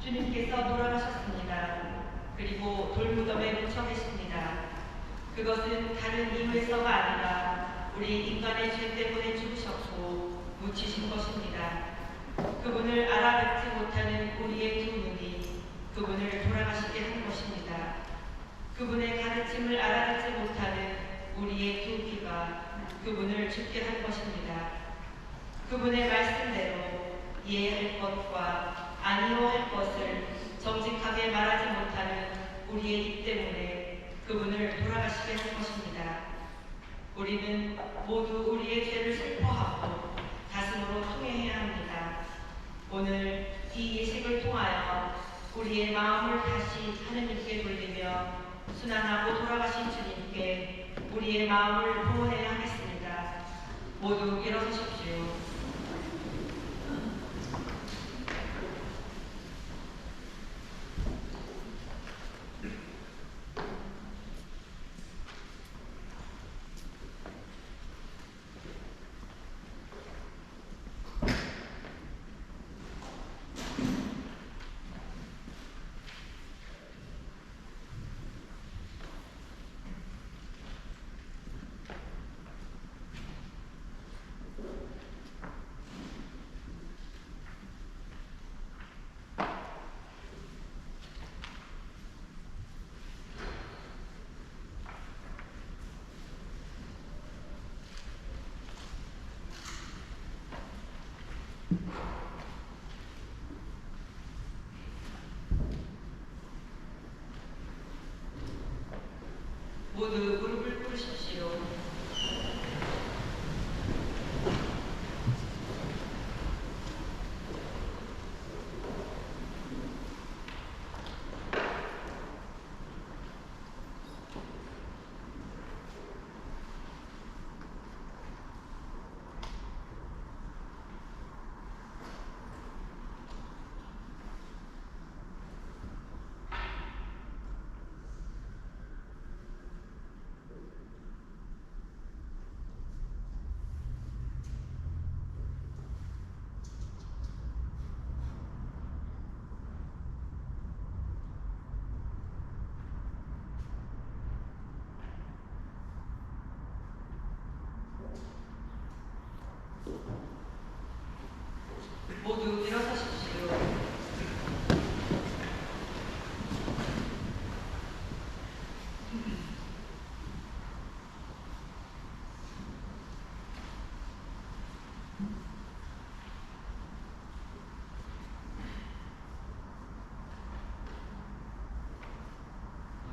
주님께서 돌아가셨습니다. 그리고 돌무덤에 묻혀 계십니다. 그것은 다른 이유에서가 아니라 우리 인간의 죄 때문에 죽으셨고 묻히신 것입니다. 그분을 알아듣지 못하는 우리의 두 눈이 그분을 돌아가시게 한 것입니다. 그분의 가르침을 알아듣지 못하는 우리의 두 귀가 그분을 죽게 한 것입니다. 그분의 말씀대로 이해할 것과 아니요 할 것을 정직하게 말하지 못하는 우리의 입 때문에 그분을 돌아가시게 한 것입니다. 우리는 모두 우리의 죄를 슬퍼하고 가슴으로 통회해야 합니다. 오늘 이 예식을 통하여 우리의 마음을 다시 하느님께 돌리며 순환하고 돌아가신 주님께 우리의 마음을 보호해야 하겠습니다. 모두 일어서십시오. 모두 무릎을 꿇으십시오. 모두 일어서십시오.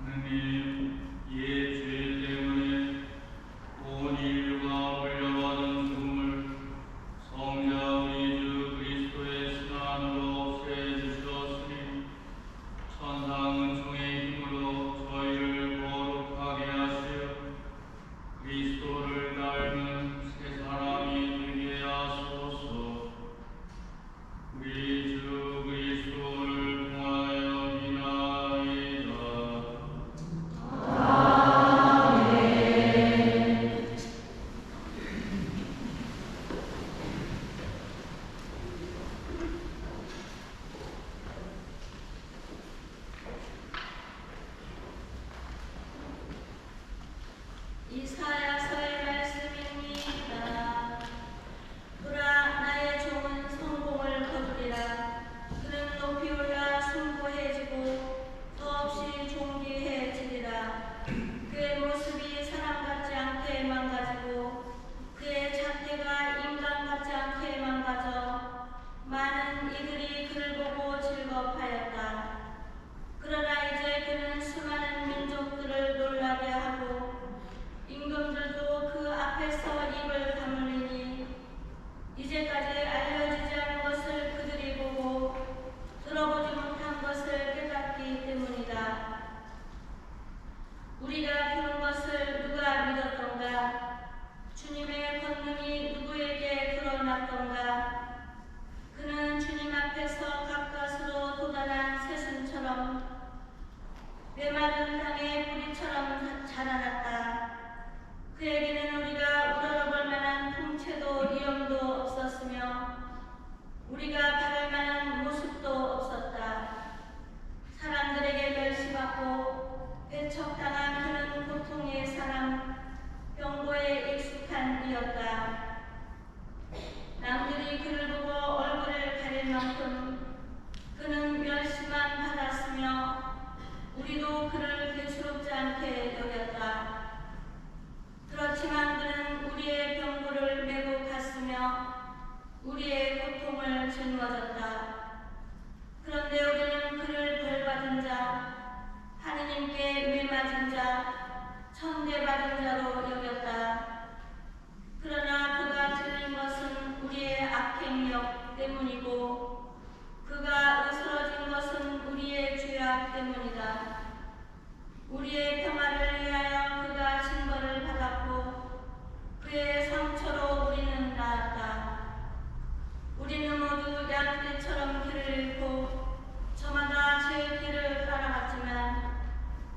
하느님, 이의 죄 때문에 온 인류가 물려받은 죽음을 성자 우리 주 그리스도의 순환으로 없애주셨으니 천상 은총의 힘으로 저희를 거룩하게 하시어 그리스도를 닮은 새 사람이 되게 하소서. 우리 주 그리스도를 통하여 비나이다. 이사야서의 말씀입니다. 보라, 나의 종은 성공을 거두리라. 그는 높이 올라 숭고해지고 더없이 존귀해지리라. 그의 모습이 사람 같지 않게 망가지고 그의 자태가 인간 같지 않게 망가져 많은 이들이 그를 보고 즐겁하였다. 그러나 이제 그는 수많은 민족들을 놀라게 하고 임금들도 그 앞에서 입을 다물리니 이제까지 알려지지 않은 것을 그들이 보고 들어보지 못한 것을 깨닫기 때문이다. 우리가 들은 것을 누가 믿었던가? 주님의 권능이 누구에게 드러났던가? 그는 주님 앞에서 가까스로 돋아난 새순처럼 메마른 땅의 뿌리처럼 자라났다. 그에게는 우리가 우러러볼 만한 풍채도 위엄도 없었으며 우리가 바랄 만한 모습도 없었다. 우리의 고통을 짊어졌다. 그런데 우리는 그를 벌받은 자, 하느님께 매맞은 자, 천대받은 자로 여겼다. 그러나 그가 들린 것은 우리의 악행력 때문이고 그가 으스러진 것은 우리의 죄악 때문이다. 우리의 평화를 위하여 그가 징벌을 받았고 그의 상처로 우리는 나았다. 우리는 모두 양떼처럼 길을 잃고 저마다 제 길을 따라갔지만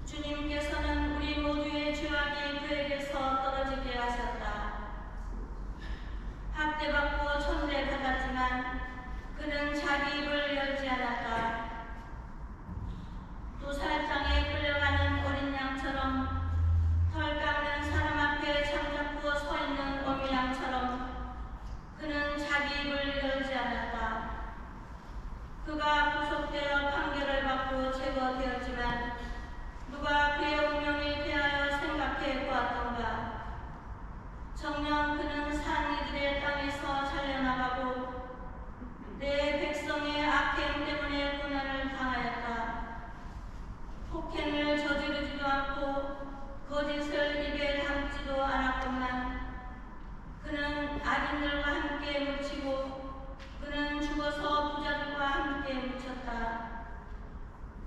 주님께서는 우리 모두의 죄악이 그에게서 떨어지게 하셨다. 학대받고 천대받았지만 그는 자기 입을 열지 않았다. 도살장에 끌려가는 어린 양처럼 털 깎는 사람 앞에 장잡고 서 있는 어미 양처럼 그는 자기 입을 열지 않았다. 그가 구속되어 판결을 받고 제거되었지만 누가 그의 운명에 대하여 생각해 보았던가. 정녕 그는 산 이들의 땅에서 잘려나가고 내 백성의 악행 때문에 고난을 당하였다. 폭행을 저지르지도 않고 거짓을 입에 담지도 않았건만 그는 악인들과 함께 묻히고 그는 죽어서 부자들과 함께 묻혔다.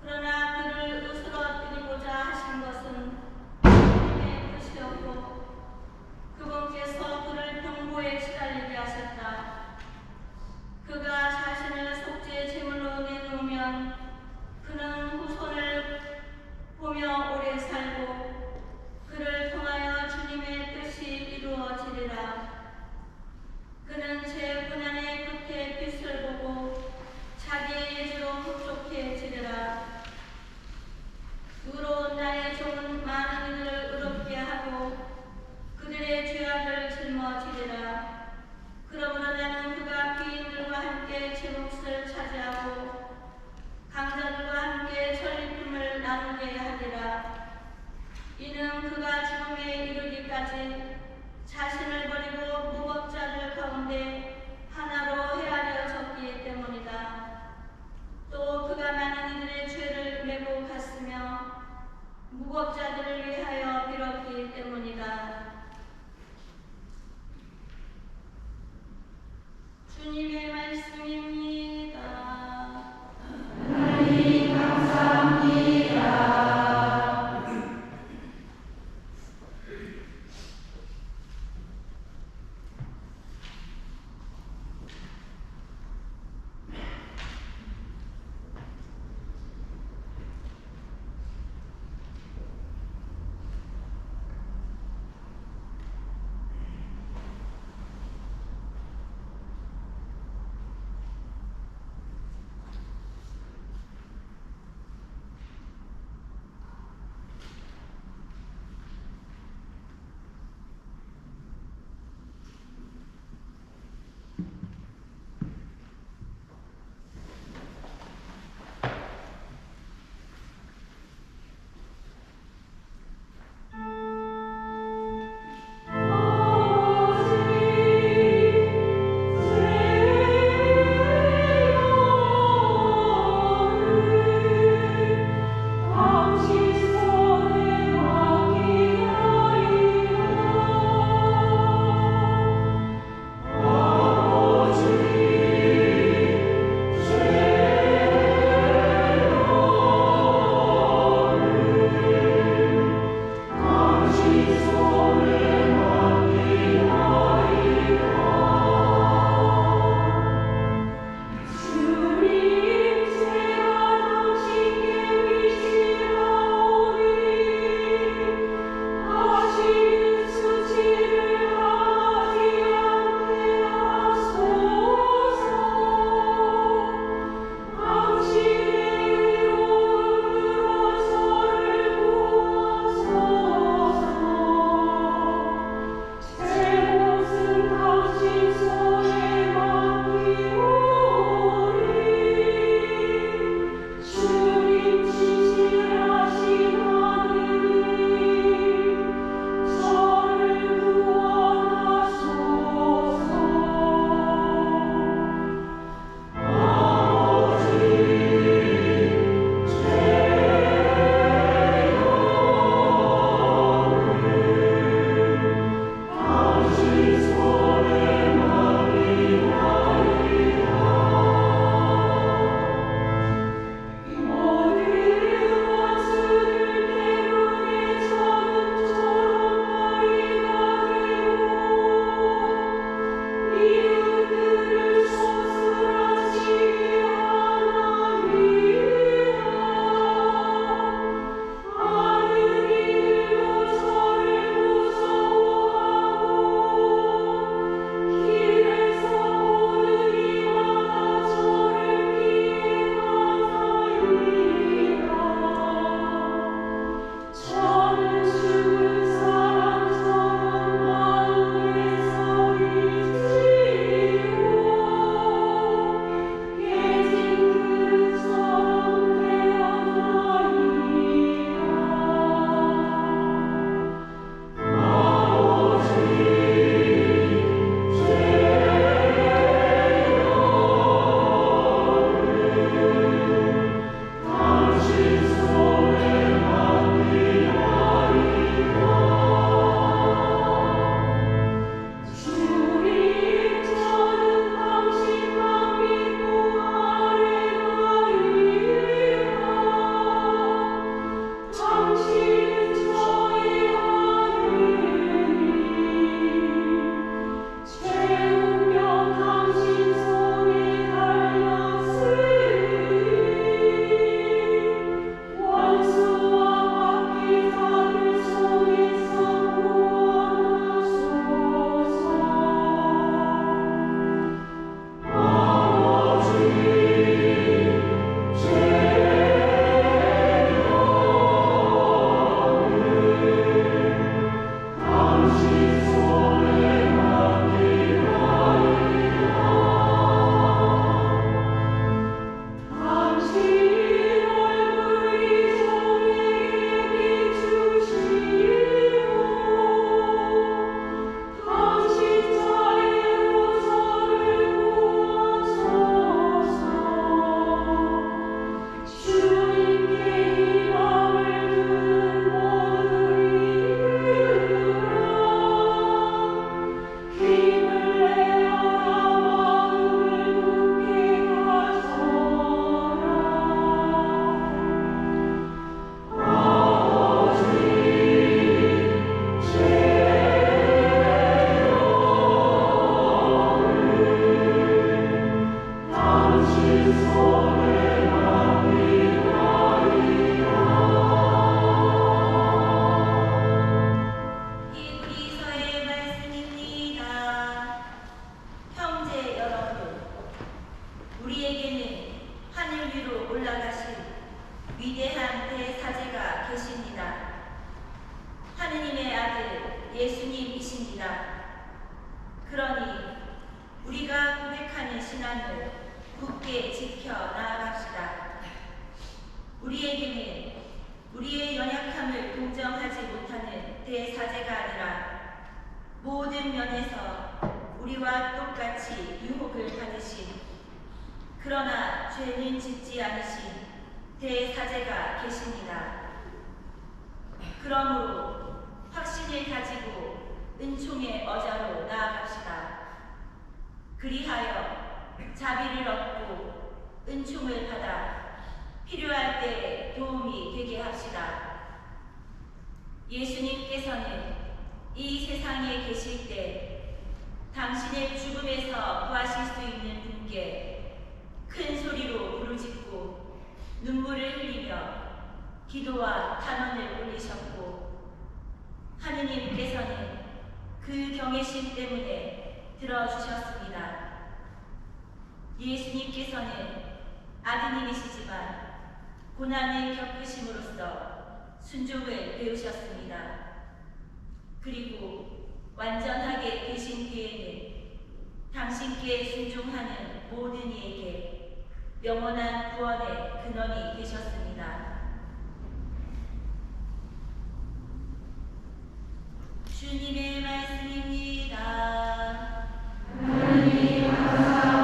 그러나 그를 으스러뜨리고자 하신 것은 하나님의 뜻이었고 그분께서 그를 병고에 시달리게 하셨다. 그가 자신을 속죄 제물로 내놓으면 그는 후손을 보며 오래 살고 그를 통하여 주님의 뜻이 이루어지리라. 그는 제 고난의 끝에 빛을 보고 자기의 예지로 흡족해지리라. 의로운 나의 종은 많은 이들을 의롭게 하고 그들의 죄악을 짊어지리라. 그러므로 나는 그가 귀인들과 함께 제 몫을 차지하고 강자들과 함께 전리품을 나누게 하리라. 이는 그가 죽음에 이르기까지 자신을 버리고 무법자들 가운데 하나로 헤아려졌기 때문이다. 또 그가 많은 이들의 죄를 메고 갔으며 무법자들을 위하여 빌었기 때문이다. 주님의 말씀입니다. 하나님 감사합니다. 신앙을 굳게 지켜 나아갑시다. 우리에게는 우리의 연약함을 동정하지 못하는 대사제가 아니라 모든 면에서 우리와 똑같이 유혹을 받으신 그러나 죄는 짓지 않으신 대사제가 계십니다. 그러므로 확신을 가지고 은총의 어자로 나아갑시다. 그리하여 자비를 얻고 은총을 받아 필요할 때 도움이 되게 합시다. 예수님께서는 이 세상에 계실 때 당신의 죽음에서 구하실 수 있는 분께 큰 소리로 부르짖고 눈물을 흘리며 기도와 탄원을 올리셨고 하느님께서는 그 경외심 때문에 들어주셨습니다. 예수님께서는 아드님이시지만 고난을 겪으심으로써 순종을 배우셨습니다. 그리고 완전하게 되신 뒤에는 당신께 순종하는 모든 이에게 영원한 구원의 근원이 되셨습니다. 주님의 말씀입니다. 하나님 감사합니다.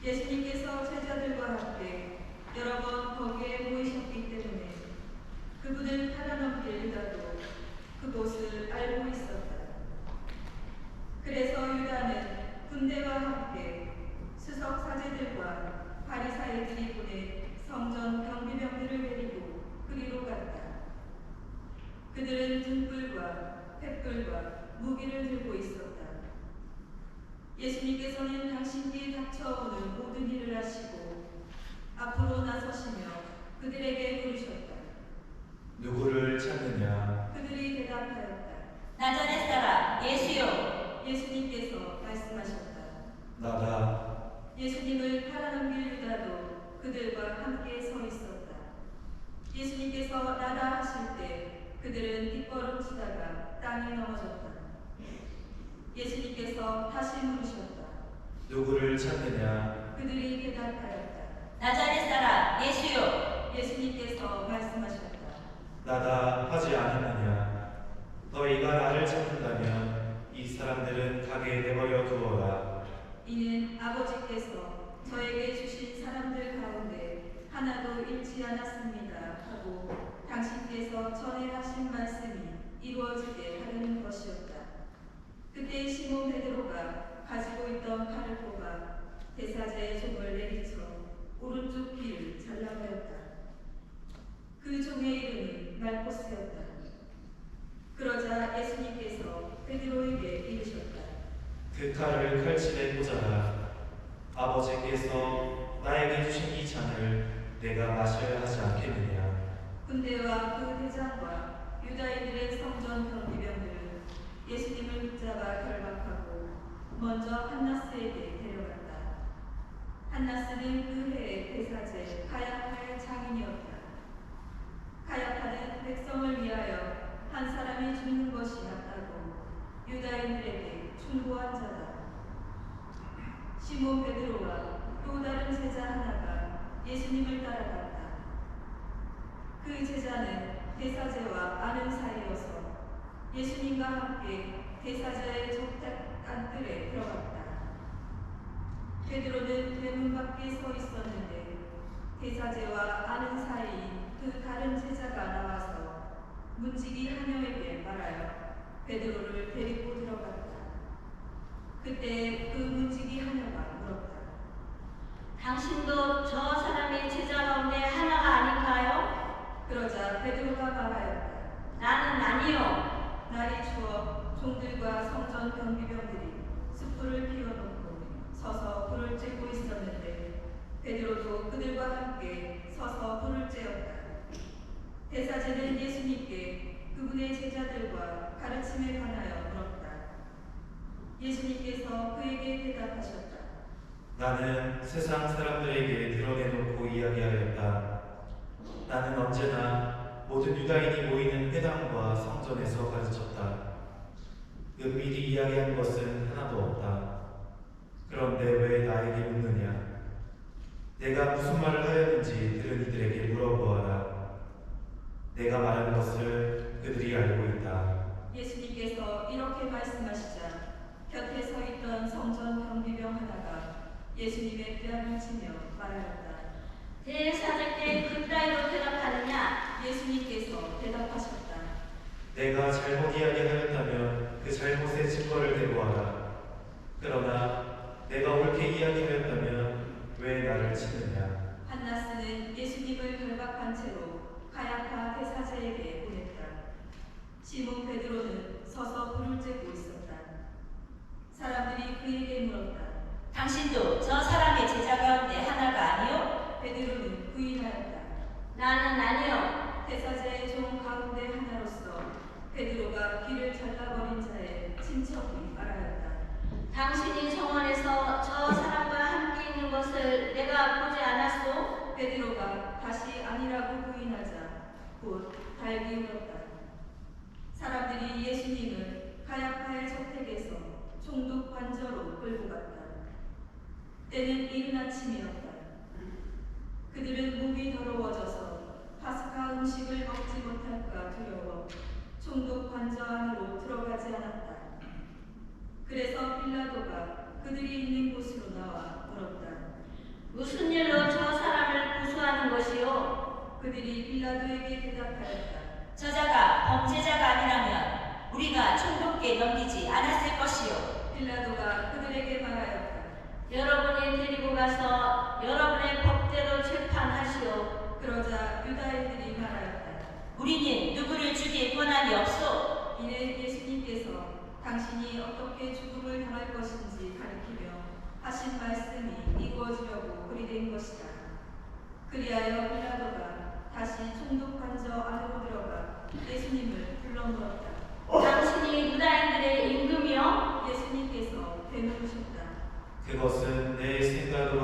예수님께서 제자들과 함께 여러 번 거기에 모이셨기 때문에 그분은 팔아넘길 유다도 그곳을 알고 있었다. 그래서 유다는 군대와 함께 수석 사제들과 바리사이들이 보낸 성전 경비병들을 데리고 그리로 갔다. 그들은 등불과 횃불과 무기를 들고 있었다. 예수님께서는 당신께 닥쳐오는 모든 일을 하시고 앞으로 나서시며 그들에게 물으셨다. 누구를 찾느냐? 그들이 대답하였다. 나자렛 사람 예수요. 예수님께서 말씀하셨다. 나다. 예수님을 팔아넘길 유다도 그들과 함께 서 있었다. 예수님께서 나다 하실 때 그들은 뒷걸음치다가 땅에 넘어졌다. 예수님께서 다시 물으셨다. 누구를 찾느냐? 그들이 대답하였다. 나자렛 사람 예수요. 예수님께서 나다 하지 않았느냐? 너희가 나를 찾는다면 이 사람들은 가게 내버려 두어라. 이는 아버지께서 저에게 주신 사람들 가운데 하나도 잃지 않았습니다 하고 당신께서 전에 하신 말씀이 이루어지게 하려는 것이었다. 그때 시몬 베드로가 가지고 있던 칼을 뽑아 대사제의 종을 내리쳐 오른쪽 귀를 잘라버렸다. 그 종의 이름은 말코스였다. 그러자 예수님께서 베드로에게 이르셨다. 그 칼을 칼집에 꽂아라. 아버지께서 나에게 주신 이 잔을 내가 마셔야 하지 않겠느냐? 군대와 그 대장과 유다인들의 성전 경비병들은 예수님을 붙잡아 결박하고 먼저 한나스에게 데려갔다. 한나스는 그 해의 대사제 가야파의 장인이었다. 가야파는 백성을 위하여 한 사람이 죽는 것이 낫다고 유다인들에게 충고한 자다. 시몬 베드로와 또 다른 제자 하나가 예수님을 따라갔다. 그 제자는 대사제와 아는 사이여서 예수님과 함께 대사제의 적작 뜰에 들어갔다. 베드로는 대문 밖에 서 있었는데 대사제와 아는 사이인 그 다른 제자가 나와서 문지기 하녀에게 말하여 베드로를 데리고 들어갔다. 그때 그 문지기 하녀가 물었다. 당신도 저 사람의 제자 가운데 하나가 아닌가요? 그러자 베드로가 말하였다. 나는 아니요. 날이 추워 종들과 성전 경비병들이 숯불을 피워놓고 서서 불을 쬐고 있었는데 베드로도 그들과 함께 서서 불을 쬐었다. 대사제는 예수님께 그분의 제자들과 가르침에 관하여 물었다. 예수님께서 그에게 대답하셨다. 나는 세상 사람들에게 드러내놓고 이야기하였다. 나는 언제나 모든 유다인이 모이는 회당과 성전에서 가르쳤다. 은밀히 이야기한 것은 하나도 없다. 그런데 왜 나에게 묻느냐? 내가 무슨 말을 하였는지 들은 이들에게 물어보아라. 내가 말한 것을 그들이 알고 있다. 예수님께서 이렇게 말씀하시자 곁에 서 있던 성전 경비병 하나가 예수님의 뺨을 치며 말하였다. 대사제께 그따위로 대답하느냐? 예수님께서 대답하셨다. 내가 잘못 이야기하였다면 그 잘못의 증거를 대고하라. 그러나 내가 옳게 이야기하였다면 왜 나를 치느냐? 한나스는 예수님을 결박한 채로 가야파 대사제에게 보냈다. 시몬 베드로는 서서 불을 쬐고 있었다. 사람들이 그에게 물었다. 당신도 저 사람의 제자 가운데 하나가 아니요? 베드로는 부인하였다. 나는 아니요. 대사제의 종 가운데 하나로서 베드로가 귀를 잘라버린 자의 친척이 말하였다. 당신이 정원에서 저 사람과 함께 있는 것을 내가 보지 않았소? 베드로가 다시 아니라고 부인하자 곧 달기 울었다. 사람들이 예수님을 가야파의 저택에서 총독 관저로 끌고 갔다. 때는 이른 아침이었다. 그들은 몸이 더러워져서 파스카 음식을 먹지 못할까 두려워 총독 관저 안으로 들어가지 않았다. 그래서 빌라도가 그들이 있는 곳으로 나와 물었다. 무슨 일로 저 사람을 구수하는 것이요? 그들이 빌라도에게 대답하였다. 저자가 범죄자가 아니라면 우리가 총독께 넘기지 않았을 것이요. 빌라도가 그들에게 말하였다. 여러분이 데리고 가서 여러분의 법대로 재판하시오. 그러자 유다인들이 말하였다. 우리는 누구를 죽일 권한이 없소. 이는 예수님께서 당신이 어떻게 죽음을 당할 것인지 가리키며 하신 말씀이 이루어지려고 그리 된 것이다. 그리하여 빌라도가 다시 총독 관저 안으로 들어가 예수님을 불러 물었다. 당신이 유다인들의 임금이요? 예수님께서 되물으셨다. 그것은 내 생각으로